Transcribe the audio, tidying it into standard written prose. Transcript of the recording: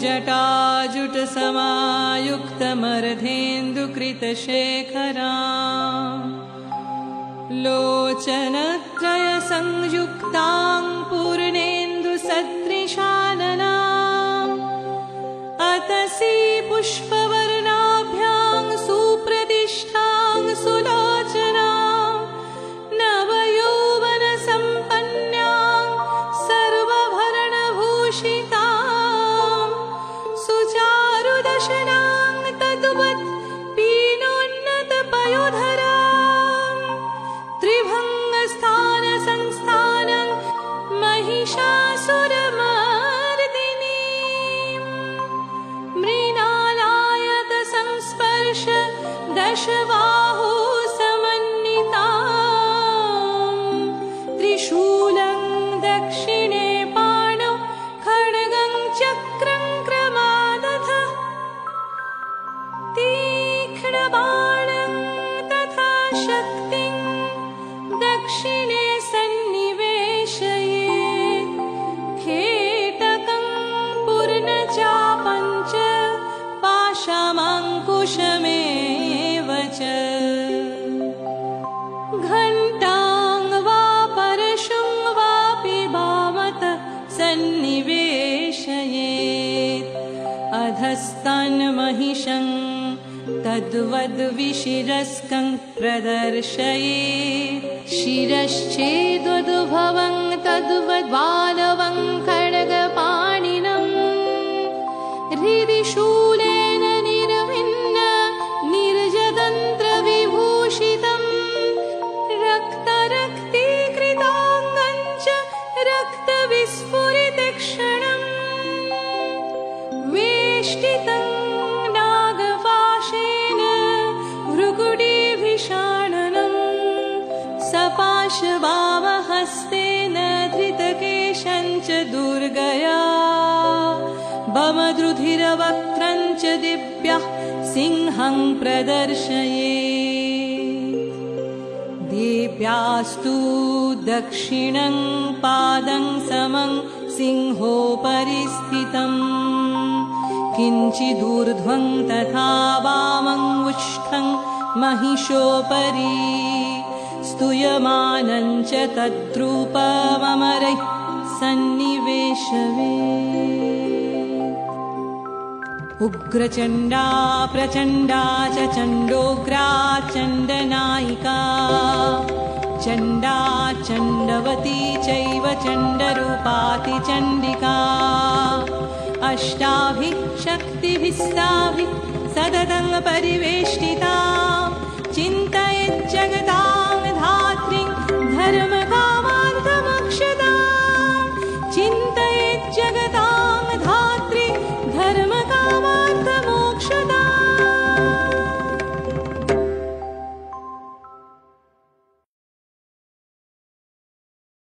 जटाजुटसमायुक्तमर्धेन्दुकृतशेखरा लोचनत्रयसंयुक्तां पूर्णेन्दुसदृशाननाम् अतसी पुष्पवर्णाभ्यां सुप्रतिष्ठां सुलोचनां नवयौवनसम्पन्नां सर्वभरणभूषितां सुचारुदशनां तद्वत् पीनोन्नतपयोधरां त्रिभङ्गस्थानसंस्थानं महिषासुरमर्दिनीं मृणालायतसंस्पर्श दशबाहुसमन्वितां त्रिशूलं दक्षिणे पाणौ खड्गं चक्रं क्रमादथ तीक्ष्णबाणं तथा शक्तिं दक्षिणे सन्निवेशयेत् खेटकं पूर्णचापञ्च पाशमङ्कुशमेव च घण्टां वा परशुं वापि वामत सन्निवेशयेत् अधस्तान्महिषं तद्वद्विशिरस्कं प्रदर्शयेत् शिरश्चेद्वदुभवं तद्वद्बालवं खड्गपाणिनं हृदि शूलेन निर्भिन्न निर्जतन्त्रविभूषितं रक्तरक्तीकृताङ्गं च रक्तविस्फुरितक्षणं वेष्टितं नागपाशेन भ्रुकुटीभिषाणनं सपाशवामहस्तेन धृतकेशं च दुर्गया बमद्रुधिरवक्त्रं च दिव्यः सिंहं प्रदर्शयेत् देव्यास्तु दक्षिणं पादं समं सिंहोपरि स्थितं किञ्चिदूर्ध्वं तथा वामं उष्ठं महिषोपरि स्तूयमानं च तद्रूपममरैः सन्निवेशयेत् उग्रचण्डा प्रचण्डा च चण्डोग्रा चण्डनायिका चण्डा चण्डवती चैव चण्डरूपातिचण्डिका अष्टाभिः शक्तिभिस्ताभिः सततं परिवेष्टिता